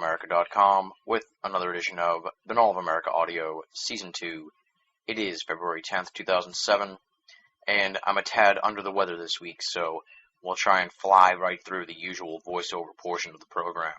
BoAA215A with another edition of Binnall of America Audio, Season 2. It is February 10th, 2007, and I'm a tad under the weather this week, so we'll try and fly right through the usual voiceover portion of the program.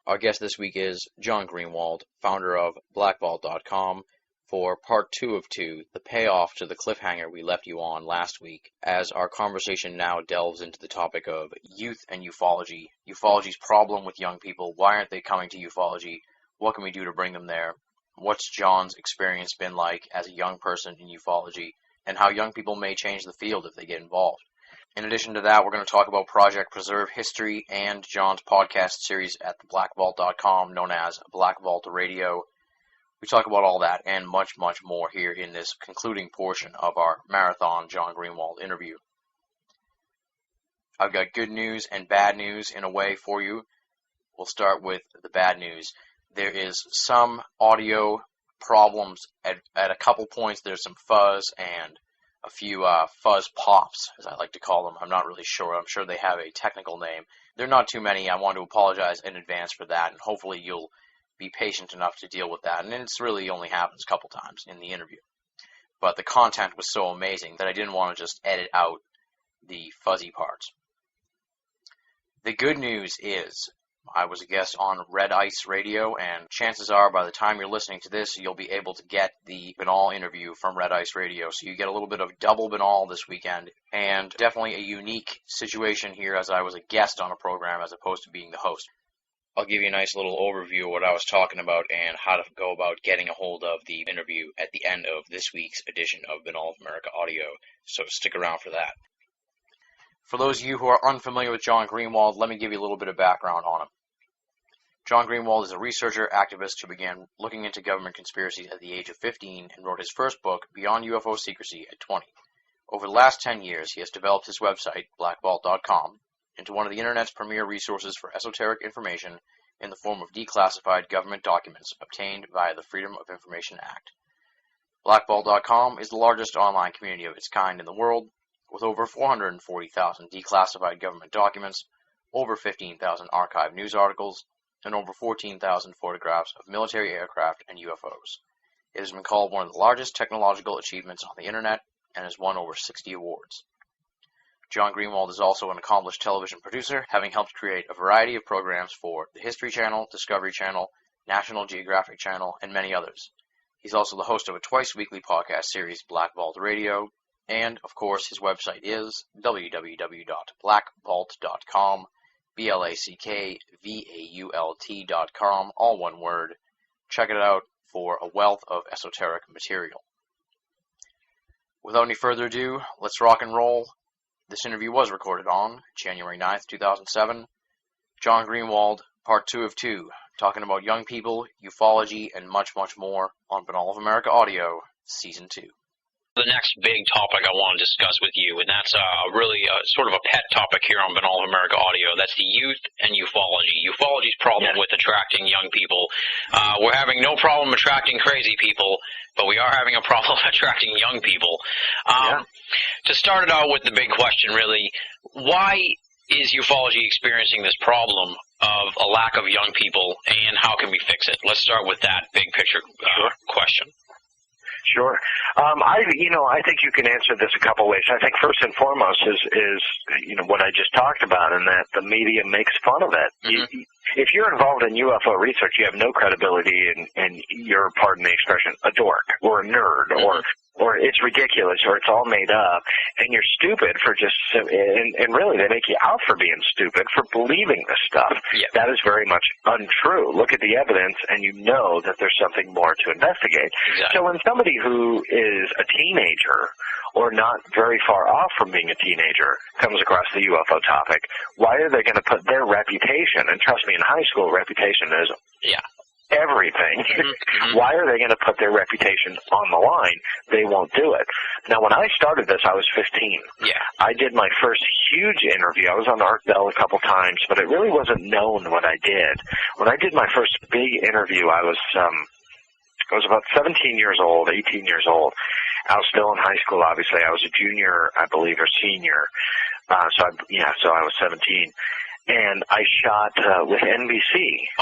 Our guest this week is John Greenwald, founder of Blackvault.com, for Part 2 of 2, the payoff to the cliffhanger we left you on last week, as our conversation now delves into the topic of youth and ufology, ufology's problem with young people, why aren't they coming to ufology, what can we do to bring them there, what's John's experience been like as a young person in ufology, and how young people may change the field if they get involved. In addition to that, we're going to talk about Project Preserve history and John's podcast series at blackvault.com known as Black Vault Radio. We talk about all that and much, much more here in this concluding portion of our marathon John Greenwald interview. I've got good news and bad news in a way for you. We'll start with the bad news. There is some audio problems at a couple points. There's some fuzz and a few fuzz pops, as I like to call them. I'm not really sure. I'm sure they have a technical name. They're not too many. I want to apologize in advance for that, and hopefully you'll be patient enough to deal with that. And it's really only happens a couple times in the interview. But the content was so amazing that I didn't want to just edit out the fuzzy parts. The good news is I was a guest on Red Ice Radio, and chances are by the time you're listening to this, you'll be able to get the Binnall interview from Red Ice Radio. So you get a little bit of double Binnall this weekend, and definitely a unique situation here as I was a guest on a program as opposed to being the host. I'll give you a nice little overview of what I was talking about and how to go about getting a hold of the interview at the end of this week's edition of Binnall of America Audio, so stick around for that. For those of you who are unfamiliar with John Greenwald, let me give you a little bit of background on him. John Greenwald is a researcher, activist who began looking into government conspiracies at the age of 15 and wrote his first book, Beyond UFO Secrecy, at 20. Over the last 10 years, he has developed his website, blackvault.com, into one of the Internet's premier resources for esoteric information in the form of declassified government documents obtained via the Freedom of Information Act. Blackvault.com is the largest online community of its kind in the world, with over 440,000 declassified government documents, over 15,000 archived news articles, and over 14,000 photographs of military aircraft and UFOs. It has been called one of the largest technological achievements on the Internet and has won over 60 awards. John Greenwald is also an accomplished television producer, having helped create a variety of programs for the History Channel, Discovery Channel, National Geographic Channel, and many others. He's also the host of a twice-weekly podcast series, Black Vault Radio, and, of course, his website is www.blackvault.com, BLACKVAULT.com, all one word. Check it out for a wealth of esoteric material. Without any further ado, let's rock and roll. This interview was recorded on January 9th, 2007. John Greenwald, Part 2 of 2, talking about young people, ufology, and much, much more on Binnall of America Audio, Season 2. The next big topic I want to discuss with you, and that's really sort of a pet topic here on Binnall of America Audio. That's the youth and ufology. Ufology's problem with attracting young people. We're having no problem attracting crazy people, but we are having a problem attracting young people. To start it out with the big question, really, why is ufology experiencing this problem of a lack of young people, and how can we fix it? Let's start with that big picture question. Sure. I think you can answer this a couple ways. I think first and foremost is what I just talked about, and that the media makes fun of it. Mm-hmm. If you're involved in UFO research, you have no credibility, and you're, pardon the expression, a dork or a nerd, mm-hmm. or it's ridiculous, or it's all made up, and you're stupid for just, and really they make you out for being stupid for believing this stuff. Yeah. That is very much untrue. Look at the evidence, and you know that there's something more to investigate. Exactly. So when somebody who is a teenager, or not very far off from being a teenager, comes across the UFO topic, why are they going to put their reputation, and trust me, in high school, reputation is everything. Mm-hmm. Why are they going to put their reputation on the line? They won't do it. Now, when I started this, I was 15. Yeah. I did my first huge interview. I was on Art Bell a couple times, but it really wasn't known what I did. When I did my first big interview, I was about 17 years old, 18 years old. I was still in high school, obviously. I was a junior, I believe, or senior. So I was 17. and I shot with NBC,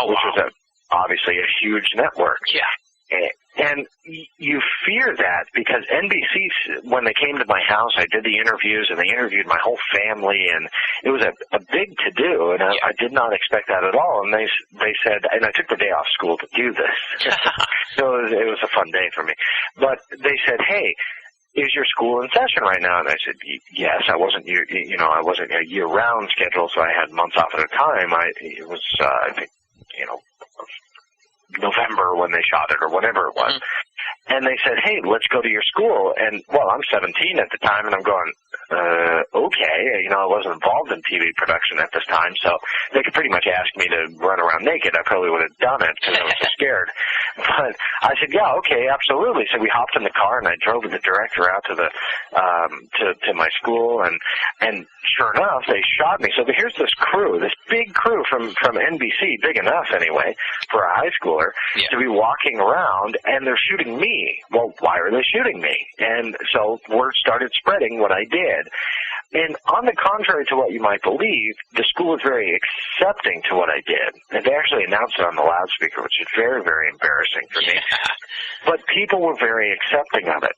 which was obviously a huge network. Yeah. And you fear that because NBC, when they came to my house, I did the interviews, and they interviewed my whole family, and it was a big to-do, and I did not expect that at all. And they said, and I took the day off school to do this, so it was a fun day for me. But they said, hey, is your school in session right now? And I said, yes. I wasn't a year-round schedule, so I had months off at a time. It was, I think, November when they shot it or whatever it was. Mm-hmm. And they said, hey, let's go to your school. And, well, I'm 17 at the time, and I'm going, okay. I wasn't involved in TV production at this time, so they could pretty much ask me to run around naked. I probably would have done it because I was so scared. But I said, yeah, okay, absolutely. So we hopped in the car, and I drove the director out to the to my school, and sure enough, they shot me. So here's this crew, this big crew from NBC, big enough anyway for a high schooler, to be walking around, and they're shooting me. Well, why are they shooting me? And so word started spreading what I did. And on the contrary to what you might believe, the school was very accepting to what I did. And they actually announced it on the loudspeaker, which is very, very embarrassing for me. But people were very accepting of it.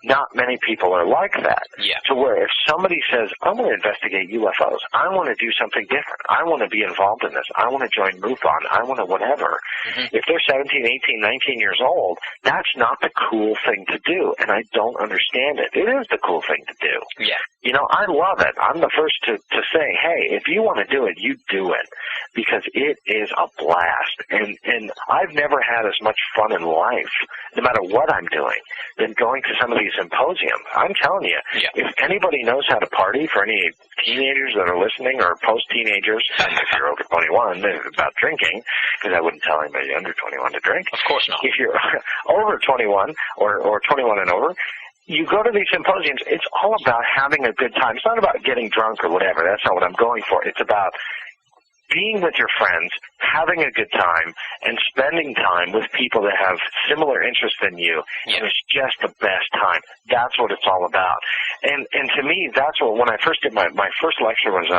Not many people are like that. Yeah. To where if somebody says, I want to investigate UFOs, I want to do something different, I want to be involved in this, I want to join MUFON, I want to whatever. Mm-hmm. If they're 17, 18, 19 years old, that's not the cool thing to do, and I don't understand it. It is the cool thing to do. Yeah. I love it. I'm the first to say, hey, if you want to do it, you do it, because it is a blast. And I've never had as much fun in life, no matter what I'm doing, than going to some of these symposiums. I'm telling you, if anybody knows how to party, for any teenagers that are listening or post-teenagers, if you're over 21, about drinking, because I wouldn't tell anybody under 21 to drink. Of course not. If you're over 21 or 21 and over, you go to these symposiums, it's all about having a good time. It's not about getting drunk or whatever. That's not what I'm going for. It's about being with your friends, having a good time, and spending time with people that have similar interests than you, and it's just the best time. That's what it's all about. And to me, that's what, when I first did my first lecture was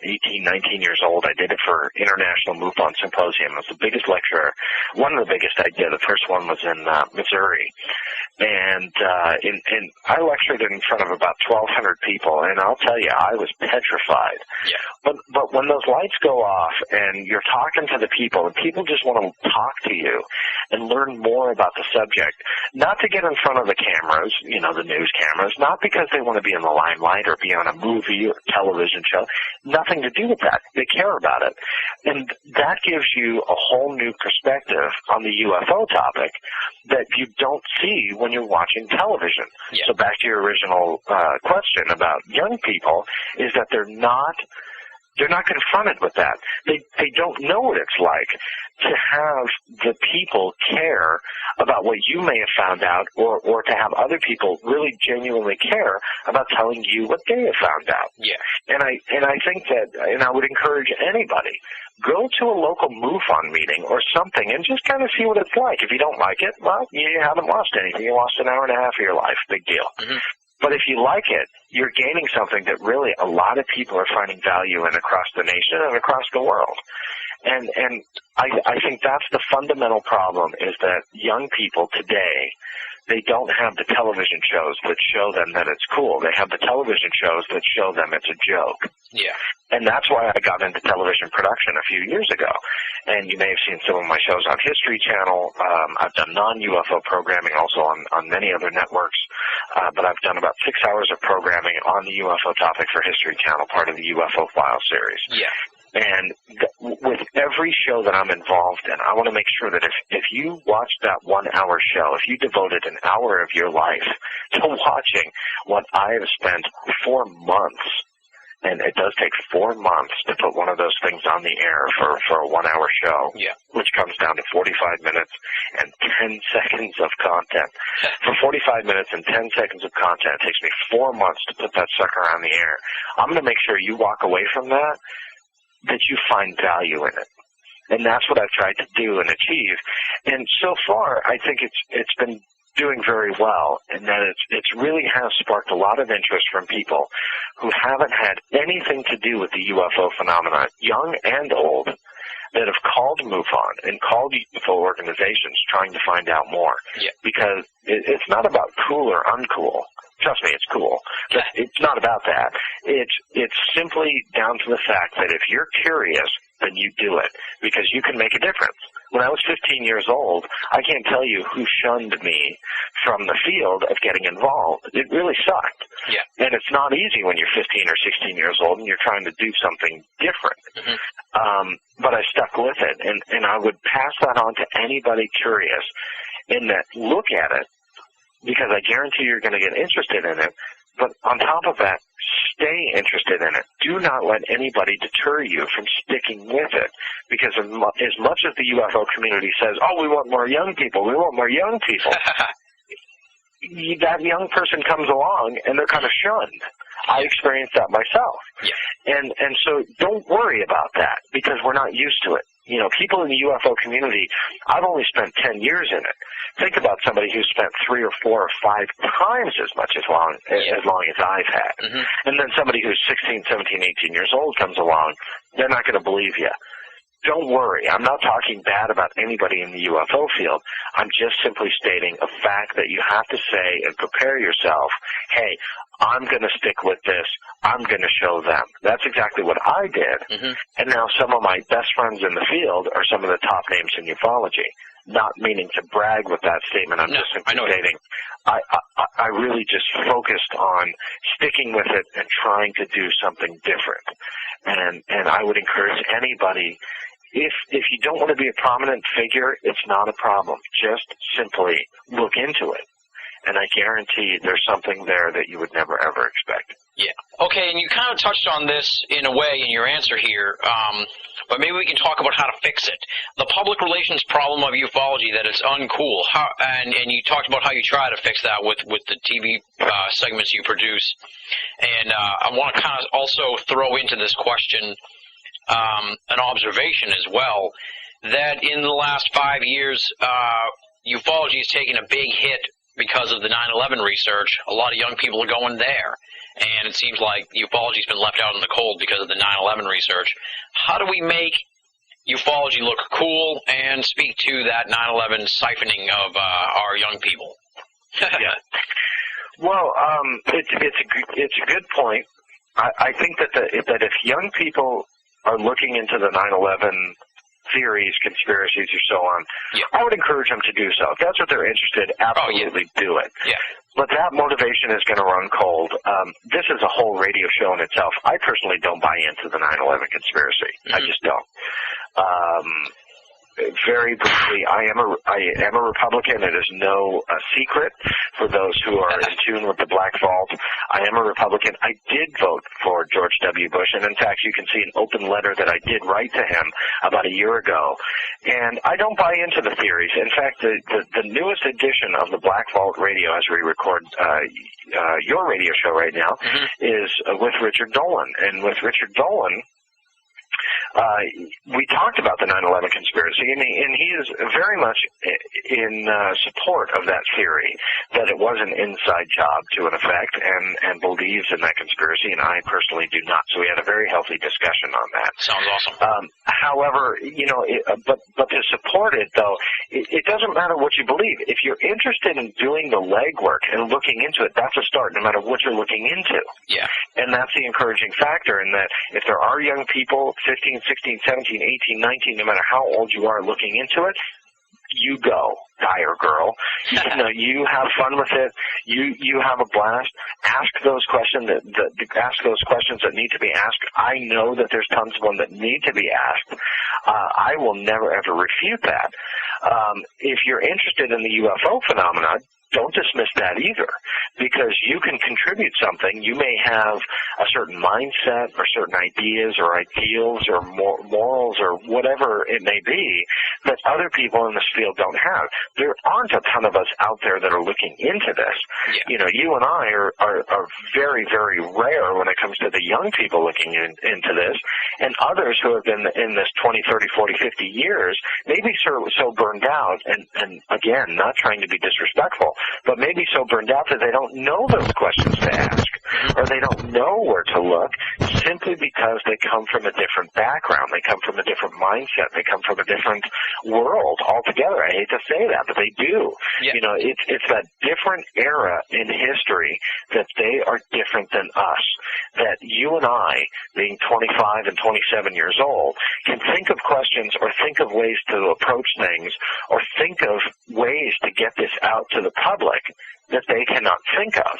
18, 19 years old. I did it for International MUFON Symposium. It was the biggest lecture, one of the biggest I did. The first one was in Missouri. And I lectured in front of about 1,200 people, and I'll tell you, I was petrified. Yeah. But when those lights go off and you're talking to the people, and people just want to talk to you and learn more about the subject, not to get in front of the cameras, the news cameras, not because they want to be in the limelight or be on a movie or television show, nothing to do with that. They care about it. And that gives you a whole new perspective on the UFO topic that you don't see when you're watching television. Yeah. So back to your original question about young people, is that they're not confronted with that. They don't know what it's like to have the people care about what you may have found out, or to have other people really genuinely care about telling you what they have found out. Yeah. And I think that, and I would encourage anybody, go to a local MUFON meeting or something and just kind of see what it's like. If you don't like it, well, you haven't lost anything. You lost an hour and a half of your life. Big deal. Mm-hmm. But if you like it, you're gaining something that really a lot of people are finding value in across the nation and across the world. And I think that's the fundamental problem, is that young people today, they don't have the television shows that show them that it's cool. They have the television shows that show them it's a joke. Yeah. And that's why I got into television production a few years ago. And you may have seen some of my shows on History Channel. I've done non-UFO programming also on many other networks. But I've done about 6 hours of programming on the UFO topic for History Channel, part of the UFO File series. Yeah. And with every show that I'm involved in, I want to make sure that if you watch that 1 hour show, if you devoted an hour of your life to watching what I have spent 4 months, and it does take 4 months to put one of those things on the air for a 1 hour show, which comes down to 45 minutes and 10 seconds of content. For 45 minutes and 10 seconds of content, it takes me 4 months to put that sucker on the air. I'm going to make sure you walk away from that you find value in it. And that's what I've tried to do and achieve. And so far, I think it's been doing very well, and that it's really has sparked a lot of interest from people who haven't had anything to do with the UFO phenomenon, young and old, that have called MUFON and called UFO organizations trying to find out more. Yeah. Because it's not about cool or uncool. Trust me, it's cool. But it's not about that. It's simply down to the fact that if you're curious, then you do it, because you can make a difference. When I was 15 years old, I can't tell you who shunned me from the field of getting involved. It really sucked. Yeah. And it's not easy when you're 15 or 16 years old and you're trying to do something different. Mm-hmm. But I stuck with it, and I would pass that on to anybody curious in that look at it, because I guarantee you're going to get interested in it. But on top of that, stay interested in it. Do not let anybody deter you from sticking with it. Because as much as the UFO community says, oh, we want more young people, that young person comes along and they're kind of shunned. I experienced that myself. Yeah. And so don't worry about that, because we're not used to it. You know, people in the UFO community, I've only spent 10 years in it. Think about somebody who's spent 3 or 4 or 5 times as much as long as I've had. Mm-hmm. And then somebody who's 16, 17, 18 years old comes along, they're not going to believe you. Don't worry. I'm not talking bad about anybody in the UFO field. I'm just simply stating a fact that you have to say and prepare yourself, hey, I'm going to stick with this. I'm going to show them. That's exactly what I did. Mm-hmm. And now some of my best friends in the field are some of the top names in ufology. Not meaning to brag with that statement. I'm just simply stating I really just focused on sticking with it and trying to do something different. And I would encourage anybody, if you don't want to be a prominent figure, it's not a problem. Just simply look into it. And I guarantee there's something there that you would never, ever expect. Yeah. Okay, and you kind of touched on this in a way in your answer here, but maybe we can talk about how to fix it. The public relations problem of ufology, that it's uncool, and you talked about how you try to fix that with the TV segments you produce. And I want to kind of also throw into this question an observation as well, that in the last 5 years, ufology has taken a big hit because of the 9/11 research. A lot of young people are going there. And it seems like ufology's been left out in the cold because of the 9/11 research. How do we make ufology look cool and speak to that 9/11 siphoning of our young people? Yeah. Well, it's a good point. I think that if young people are looking into the 9/11 theories, conspiracies, or so on, I would encourage them to do so. If that's what they're interested, absolutely do it. Yeah. But that motivation is going to run cold. This is a whole radio show in itself. I personally don't buy into the 9/11 conspiracy. Mm-hmm. I just don't. Very briefly, I am a Republican. It is no secret for those who are in tune with the Black Vault. I am a Republican. I did vote for George W. Bush, and in fact, you can see an open letter that I did write to him about a year ago. And I don't buy into the theories. In fact, the newest edition of the Black Vault Radio, as we record your radio show right now, is with Richard Dolan. And with Richard Dolan, we talked about the 9/11 conspiracy, and he is very much in support of that theory, that it was an inside job to an effect, and believes in that conspiracy, and I personally do not. So we had a very healthy discussion on that. Sounds awesome. However, but to support it, though, it doesn't matter what you believe. If you're interested in doing the legwork and looking into it, that's a start, no matter what you're looking into. Yeah. And that's the encouraging factor, in that if there are young people, 15, 16, 17, 18, 19, no matter how old you are looking into it, you go, guy or girl. You have fun with it. You have a blast. Ask those questions that need to be asked. I know that there's tons of them that need to be asked. I will never ever refute that. If you're interested in the UFO phenomenon, don't dismiss that either, because you can contribute something. You may have a certain mindset or certain ideas or ideals or morals or whatever it may be that other people in this field don't have. There aren't a ton of us out there that are looking into this. Yeah. You and I are very, very rare when it comes to the young people looking into this, and others who have been in this 20, 30, 40, 50 years may be so burned out, and again, not trying to be disrespectful, but maybe so burned out that they don't know those questions to ask, or they don't know where to look, simply because they come from a different background. They come from a different mindset. They come from a different world altogether. I hate to say that, but they do. Yeah. You know, it's that different era in history that they are different than us, that you and I, being 25 and 27 years old, can think of questions or think of ways to approach things or think of ways to get this out to the public that they cannot think of.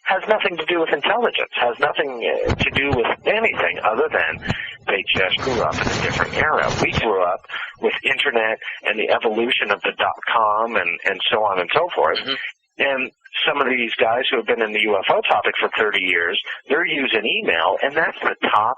Has nothing to do with intelligence, has nothing to do with anything other than they just grew up in a different era. We grew up with internet and the evolution of the .com and so on and so forth. Mm-hmm. And some of these guys who have been in the UFO topic for 30 years, they're using email, and that's the top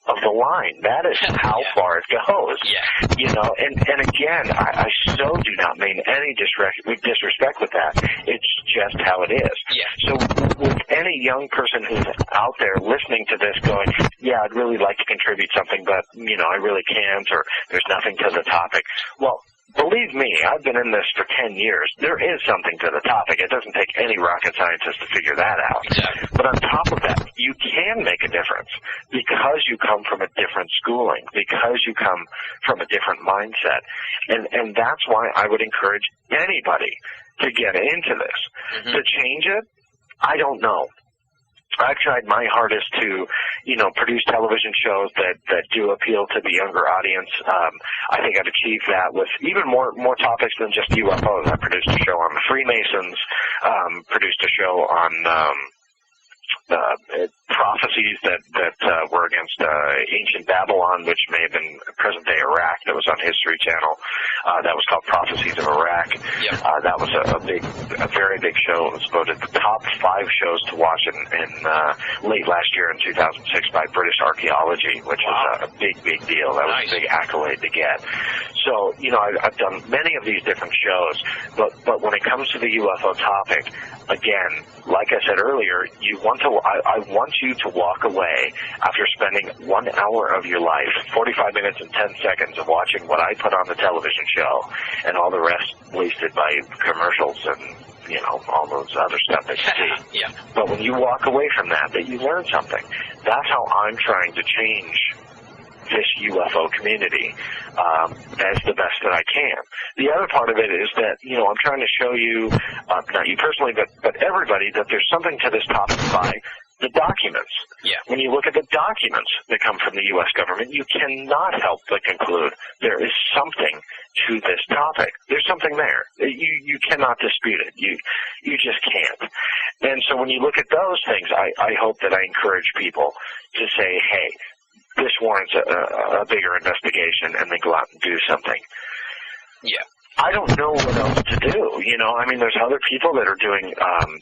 of the line. That is how far it goes. Yeah. You know, and again, I so do not mean any disrespect with that. It's just how it is. Yeah. So with any young person who's out there listening to this going, yeah, I'd really like to contribute something, but, you know, I really can't, or there's nothing to the topic. Well, believe me, I've been in this for 10 years. There is something to the topic. It doesn't take any rocket scientist to figure that out. Exactly. But on top of that, you can make a difference because you come from a different schooling, because you come from a different mindset. And that's why I would encourage anybody to get into this. Mm-hmm. To change it, I don't know. I've tried my hardest to, you know, produce television shows that do appeal to the younger audience. I think I've achieved that with even more topics than just UFOs. I produced a show on the Freemasons, produced a show on prophecies that were against ancient Babylon, which may have been present-day Iraq. That was on History Channel. That was called Prophecies of Iraq. Yep. That was a very big show. It was voted the top 5 shows to watch in late last year in 2006 by British Archaeology, which was a big deal. That was a big accolade to get. So, you know, I've done many of these different shows, but when it comes to the UFO topic, again, like I said earlier, I want you to walk away after spending 1 hour of your life, 45 minutes and 10 seconds of watching what I put on the television show, and all the rest wasted by commercials and, you know, all those other stuff that you see. Yeah. But when you walk away from that you learn something. That's how I'm trying to change this UFO community as the best that I can. The other part of it is that, you know, I'm trying to show you, not you personally, but everybody, that there's something to this topic by the documents. Yeah. When you look at the documents that come from the U.S. government, you cannot help but conclude there is something to this topic. There's something there. You cannot dispute it. You just can't. And so when you look at those things, I hope that I encourage people to say, hey, this warrants a bigger investigation, and then go out and do something. Yeah. I don't know what else to do. You know, I mean, there's other people that are doing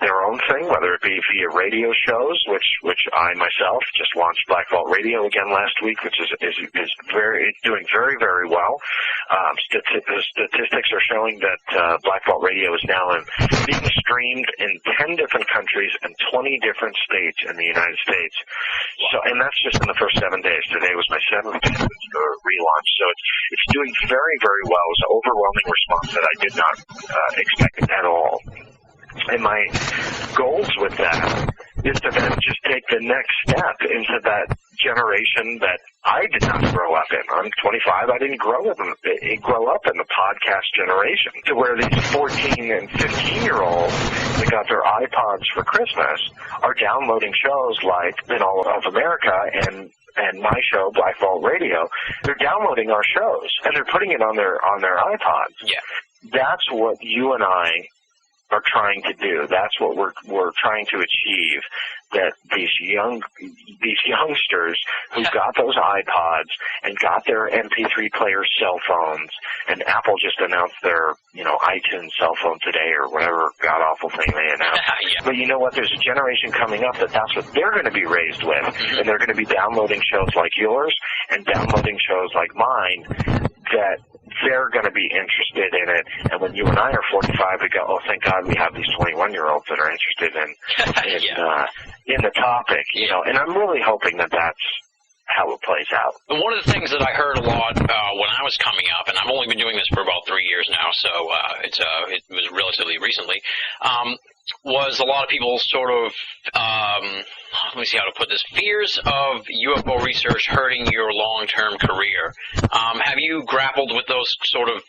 their own thing, whether it be via radio shows, which I myself just launched Black Vault Radio again last week, which is doing very, very well. Statistics are showing that Black Vault Radio is now being streamed in 10 different countries and 20 different states in the United States. So, and that's just in the first 7 days. Today was my 7th relaunch. So it's doing very, very well. It was an overwhelming response that I did not expect at all. And my goals with that is to then just take the next step into that generation that I did not grow up in. I'm 25. I didn't grow up in the podcast generation, to where these 14 and 15-year-olds that got their iPods for Christmas are downloading shows like Binnall of America and my show, Black Vault Radio. They're downloading our shows, and they're putting it on their iPods. Yeah. That's what you and I are trying to do. That's what we're trying to achieve. That these youngsters who got those iPods and got their MP3 player cell phones, and Apple just announced their, you know, iTunes cell phone today, or whatever god awful thing they announced. Yeah. But you know what? There's a generation coming up that's what they're going to be raised with, and they're going to be downloading shows like yours and downloading shows like mine that they're going to be interested in it. And when you and I are 45, we go, oh, thank God we have these 21-year-olds that are interested in the topic, you know. And I'm really hoping that that's how it plays out. One of the things that I heard a lot when I was coming up, and I've only been doing this for about 3 years, years now, so it was relatively recently. Was a lot of people sort of, let me see how to put this, fears of UFO research hurting your long-term career. Have you grappled with those sort of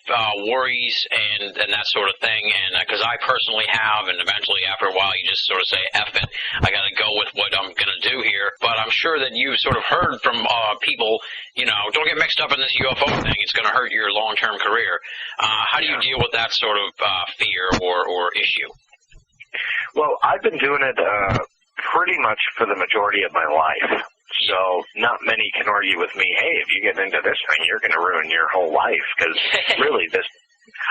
worries and that sort of thing? And because I personally have, and eventually after a while you just sort of say, F it, I got to go with what I'm going to do here. But I'm sure that you've sort of heard from people, don't get mixed up in this UFO thing. It's going to hurt your long-term career. How do you deal with that sort of fear or issue? Well, I've been doing it pretty much for the majority of my life. So not many can argue with me, hey, if you get into this thing, you're going to ruin your whole life. Because really,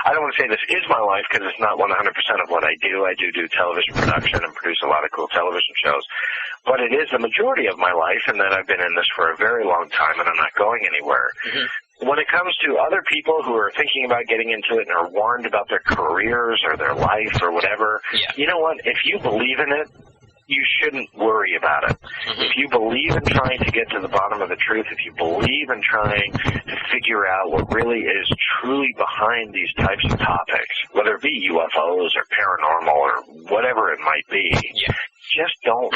I don't want to say this is my life because it's not 100% of what I do. I do television production and produce a lot of cool television shows. But it is the majority of my life, and that I've been in this for a very long time, and I'm not going anywhere. Mm-hmm. When it comes to other people who are thinking about getting into it and are warned about their careers or their life or whatever, You know what? If you believe in it, you shouldn't worry about it. Mm-hmm. If you believe in trying to get to the bottom of the truth, if you believe in trying to figure out what really is truly behind these types of topics, whether it be UFOs or paranormal or whatever it might be, just don't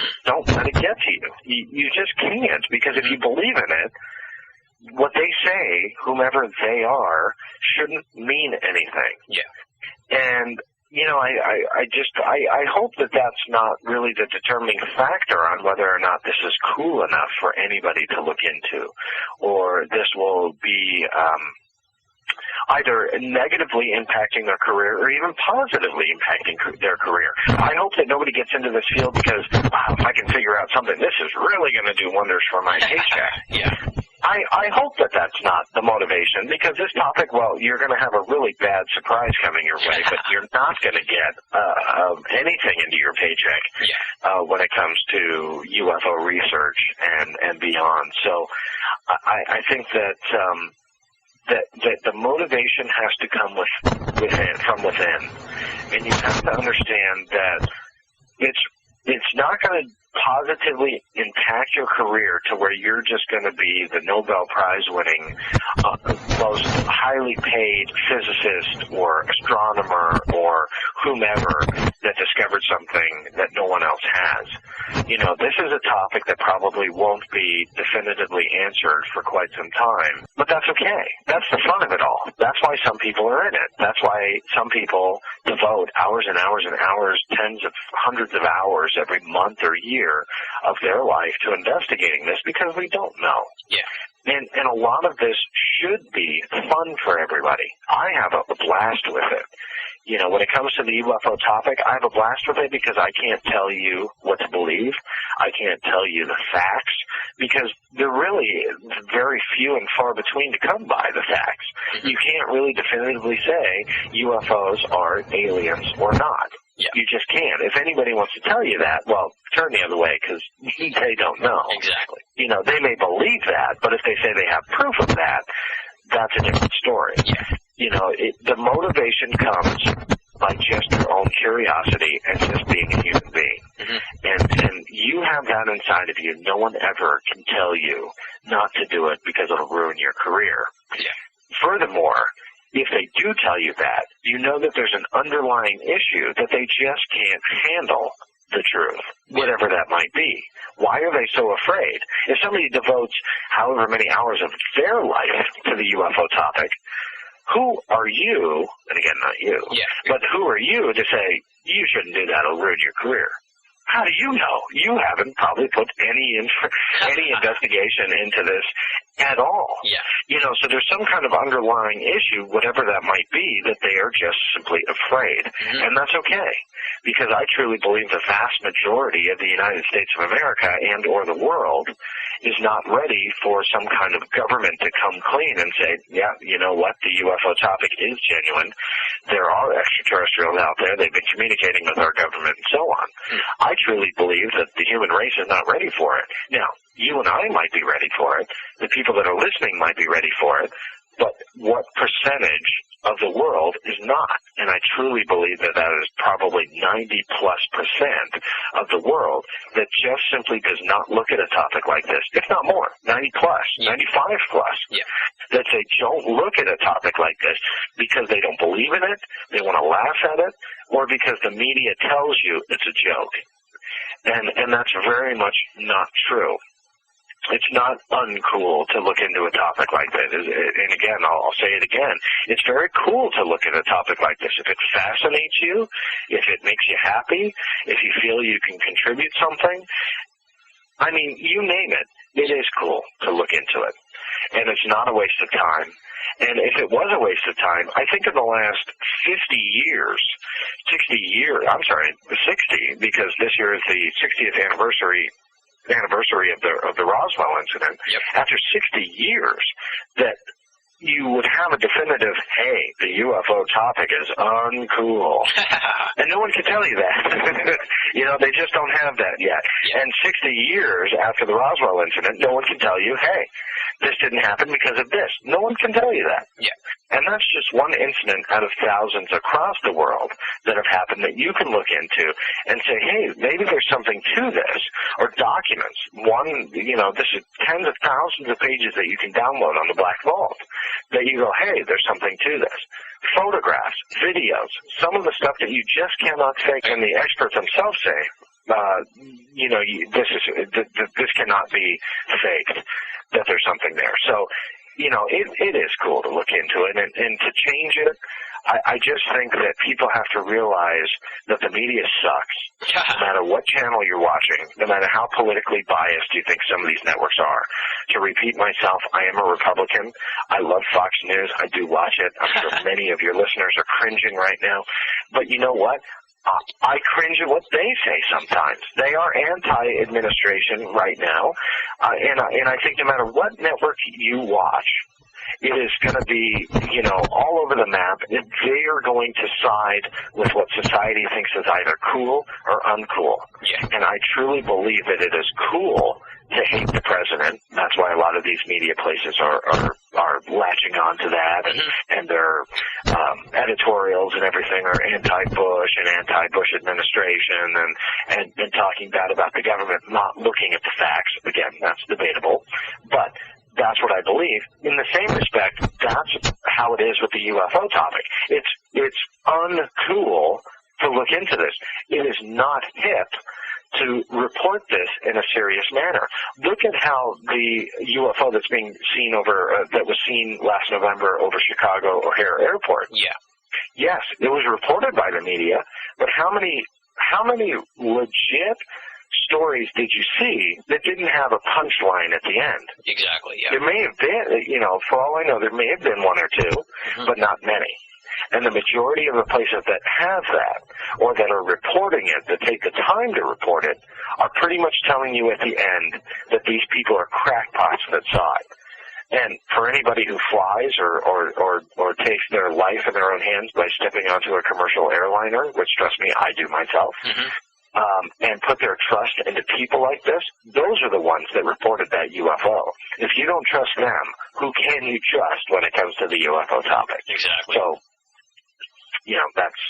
let it get to you. You just can't, because if you believe in it, what they say, whomever they are, shouldn't mean anything. Yeah. And, I hope that that's not really the determining factor on whether or not this is cool enough for anybody to look into, or this will be either negatively impacting their career or even positively impacting their career. I hope that nobody gets into this field because, wow, if I can figure out something, this is really going to do wonders for my paycheck. Yeah. I hope that that's not the motivation, because this topic, well, you're going to have a really bad surprise coming your way, but you're not going to get anything into your paycheck when it comes to UFO research and beyond. So I think that the motivation has to come from within, and you have to understand that it's not going to positively impact your career to where you're just going to be the Nobel Prize winning, most highly paid physicist or astronomer or whomever that discovered something that no one else has. This is a topic that probably won't be definitively answered for quite some time, but that's okay. That's the fun of it all. That's why some people are in it. That's why some people devote hours and hours and hours, tens of hundreds of hours every month or year of their life to investigating this, because we don't know. Yeah. And a lot of this should be fun for everybody. I have a blast with it. When it comes to the UFO topic, I have a blast with it because I can't tell you what to believe. I can't tell you the facts, because they're really very few and far between to come by, the facts. You can't really definitively say UFOs are aliens or not. Yeah. You just can't. If anybody wants to tell you that, well, turn the other way, because they don't know. Exactly. They may believe that, but if they say they have proof of that, that's a different story. Yeah. The motivation comes by just your own curiosity and just being a human being. Mm-hmm. And you have that inside of you. No one ever can tell you not to do it because it'll ruin your career. Yeah. Furthermore, if they do tell you that, you know that there's an underlying issue that they just can't handle the truth, whatever that might be. Why are they so afraid? If somebody devotes however many hours of their life to the UFO topic, who are you, and again, not you, but who are you to say, you shouldn't do that, it'll ruin your career? How do you know? You haven't probably put any investigation into this at all. Yeah. So there's some kind of underlying issue, whatever that might be, that they are just simply afraid. Mm-hmm. And that's okay, because I truly believe the vast majority of the United States of America and or the world is not ready for some kind of government to come clean and say, yeah, you know what, the UFO topic is genuine. There are extraterrestrials out there. They've been communicating with our government and so on. I truly believe that the human race is not ready for it. Now, you and I might be ready for it. The people that are listening might be ready for it. But what percentage of the world is not? And I truly believe that is probably 90+% of the world that just simply does not look at a topic like this, if not more, 90+, 95+, Yeah. that they don't look at a topic like this because they don't believe believe in it, they want to laugh at it, or because the media tells you it's a joke. And that's very much not true. It's not uncool to look into a topic like this. And again, I'll say it again. It's very cool to look at a topic like this. If it fascinates you, if it makes you happy, if you feel you can contribute something, I mean, you name it, it is cool to look into it. And it's not a waste of time. And if it was a waste of time, I think in the last 60 years, 60, because this year is the 60th anniversary of the Roswell incident. Yep. After 60 years, that you would have a definitive, hey, the UFO topic is uncool. And no one can tell you that. You know, they just don't have that yet. Yeah. And 60 years after the Roswell incident, no one can tell you, hey, this didn't happen because of this. No one can tell you that. Yeah. And that's just one incident out of thousands across the world that have happened that you can look into and say, hey, maybe there's something to this, or documents. This is tens of thousands of pages that you can download on the Black Vault that you go, hey, there's something to this. Photographs, videos, some of the stuff that you just cannot fake, and the experts themselves say, this cannot be faked, that there's something there. So, it is cool to look into it, and to change it, I just think that people have to realize that the media sucks, no matter what channel you're watching, no matter how politically biased you think some of these networks are. To repeat myself, I am a Republican. I love Fox News. I do watch it. I'm sure many of your listeners are cringing right now. But you know what? I cringe at what they say sometimes. They are anti-administration right now, and I think no matter what network you watch, it is going to be, all over the map. They are going to side with what society thinks is either cool or uncool. Yeah. And I truly believe that it is cool to hate the president. That's why a lot of these media places are latching on to that, and their editorials and everything are anti-Bush and anti-Bush administration, and talking bad about the government, not looking at the facts. Again, that's debatable, but that's what I believe. In the same respect, that's how it is with the UFO topic. It's uncool to look into this. It is not hip to report this in a serious manner. Look at how the UFO that's being seen that was seen last November over Chicago O'Hare Airport. Yeah. Yes, it was reported by the media, but how many legit stories did you see that didn't have a punchline at the end? Exactly, yeah. There may have been, for all I know, there may have been one or two, but not many. And the majority of the places that have that, or that are reporting it, that take the time to report it, are pretty much telling you at the end that these people are crackpots that saw it. And for anybody who flies or takes their life in their own hands by stepping onto a commercial airliner, which, trust me, I do myself, and put their trust into people like this, those are the ones that reported that UFO. If you don't trust them, who can you trust when it comes to the UFO topic? Exactly. So, that's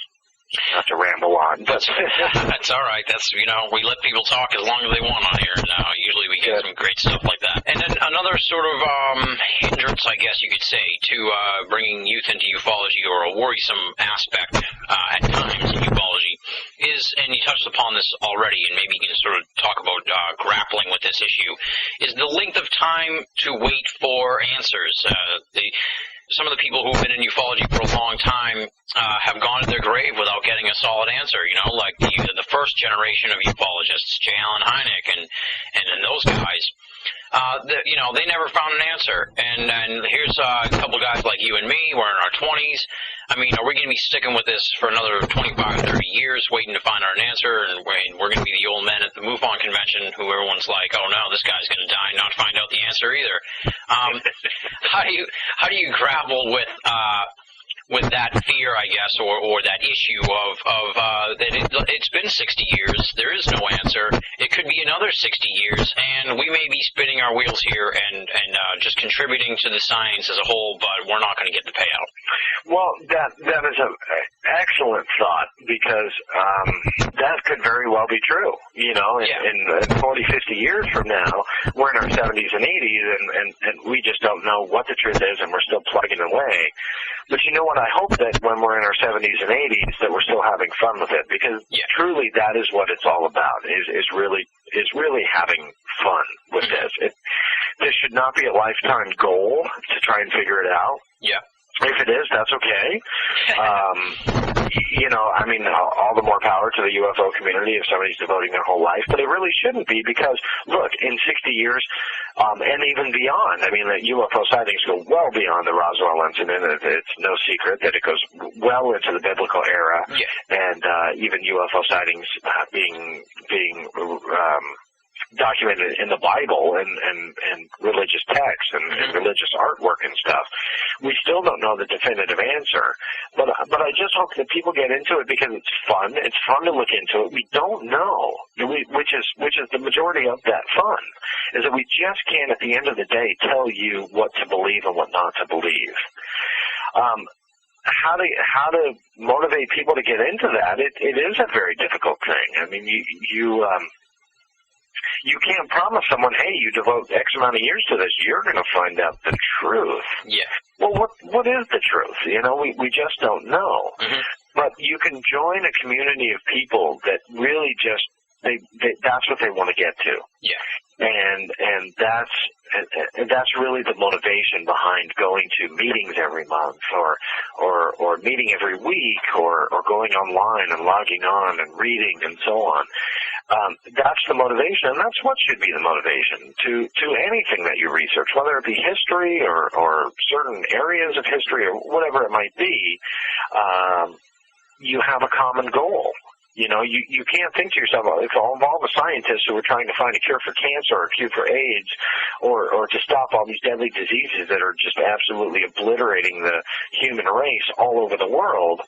not to ramble on. That's all right. That's, we let people talk as long as they want on here, and usually we get some great stuff like that. And then another sort of hindrance, I guess you could say, to bringing youth into ufology, or a worrisome aspect at times in ufology, is, and you touched upon this already, and maybe you can sort of talk about grappling with this issue, is the length of time to wait for answers. Some of the people who've been in ufology for a long time have gone to their grave without getting a solid answer, like the first generation of ufologists, J. Allen Hynek and those guys. They never found an answer. And here's a couple guys like you and me, we're in our 20s. I mean, are we going to be sticking with this for another 25, 30 years, waiting to find our answer, and we're going to be the old men at the MUFON convention who everyone's like, oh no, this guy's going to die and not find out the answer either. How do you grapple with that fear, I guess, or that issue of that it's been 60 years, there is no answer, it could be another 60 years, and we may be spinning our wheels here and just contributing to the science as a whole, but we're not going to get the payout. Well, that is excellent thought, because that could very well be true. You know, in 40, 50 years from now, we're in our 70s and 80s, and we just don't know what the truth is, and we're still plugging away. But you know what? I hope that when we're in our 70s and 80s, that we're still having fun with it, because truly that is what it's all about. Is really having fun with this. This should not be a lifetime goal to try and figure it out. Yeah. If it is, that's okay. You know, I mean, all the more power to the UFO community if somebody's devoting their whole life, but it really shouldn't be, because, look, in 60 years, and even beyond, I mean, the UFO sightings go well beyond the Roswell incident. It's no secret that it goes well into the biblical era, and even UFO sightings being documented in the Bible and religious texts and religious artwork and stuff. We still don't know the definitive answer, but I just hope that people get into it because it's fun. It's fun to look into it. We don't know, which is the majority of that fun, is that we just can't, at the end of the day, tell you what to believe and what not to believe. How to motivate people to get into that? It is a very difficult thing. I mean, you can't promise someone, hey, you devote X amount of years to this, you're going to find out the truth. Yeah. Well, what is the truth? You know, we just don't know. Mm-hmm. But you can join a community of people that really just that's what they want to get to. Yeah. And that's really the motivation behind going to meetings every month or meeting every week or going online and logging on and reading and so on. That's the motivation, and that's what should be the motivation to anything that you research, whether it be history or certain areas of history or whatever it might be. You have a common goal. You know, you can't think to yourself, if all the scientists who are trying to find a cure for cancer or a cure for AIDS or to stop all these deadly diseases that are just absolutely obliterating the human race all over the world,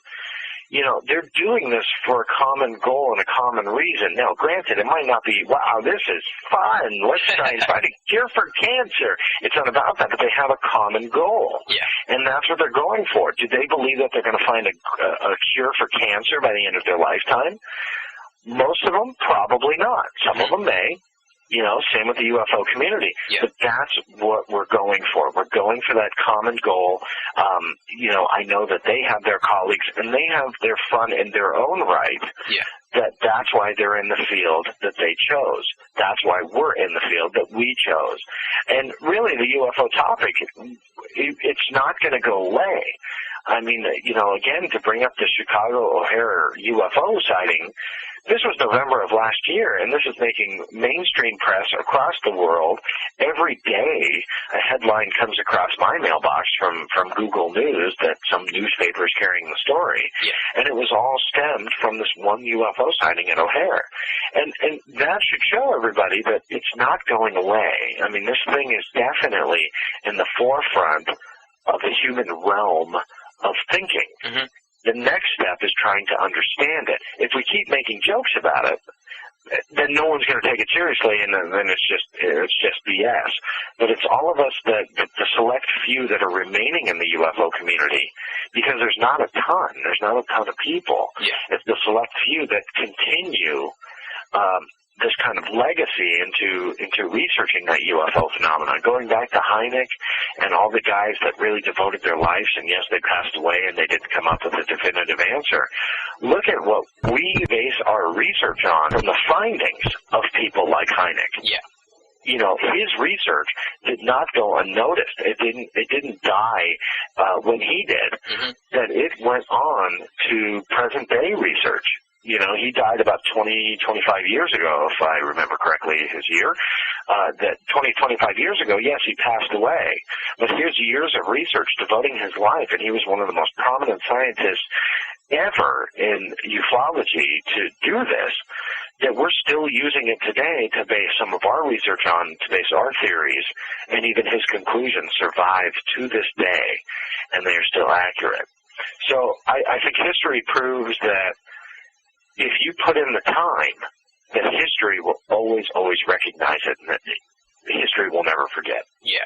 you know, they're doing this for a common goal and a common reason. Now, granted, it might not be, wow, this is fun, let's try and find a cure for cancer. It's not about that, but they have a common goal. Yeah. And that's what they're going for. Do they believe that they're going to find a cure for cancer by the end of their lifetime? Most of them, probably not. Some of them may. You know, same with the UFO community. Yeah. But that's what we're going for. We're going for that common goal. You know, I know that they have their colleagues and they have their fun in their own right. Yeah. That's why they're in the field that they chose. That's why we're in the field that we chose. And really, the UFO topic, it's not going to go away. I mean, you know, again, to bring up the Chicago O'Hare UFO sighting, this was November of last year, and this is making mainstream press across the world. Every day, a headline comes across my mailbox from Google News that some newspaper is carrying the story. Yeah. And it was all stemmed from this one UFO sighting at O'Hare. And that should show everybody that it's not going away. I mean, this thing is definitely in the forefront of the human realm of thinking. Mm-hmm. The next step is trying to understand it. If we keep making jokes about it, then no one's going to take it seriously, and then it's just BS. But it's all of us, the select few that are remaining in the UFO community, because there's not a ton. There's not a ton of people. Yeah. It's the select few that continue this kind of legacy into researching that UFO phenomenon, going back to Hynek and all the guys that really devoted their lives, and yes, they passed away and they didn't come up with a definitive answer. Look at what we base our research on from the findings of people like Hynek. Yeah. You know, his research did not go unnoticed. It didn't die when he did. Mm-hmm. That it went on to present day research. You know, he died about 25 years ago, if I remember correctly, his year. That 25 years ago, yes, he passed away. But here's years of research devoting his life, and he was one of the most prominent scientists ever in ufology to do this, that we're still using it today to base some of our research on, to base our theories, and even his conclusions survive to this day, and they are still accurate. So I think history proves that if you put in the time, that history will always recognize it, and that history will never forget. Yeah.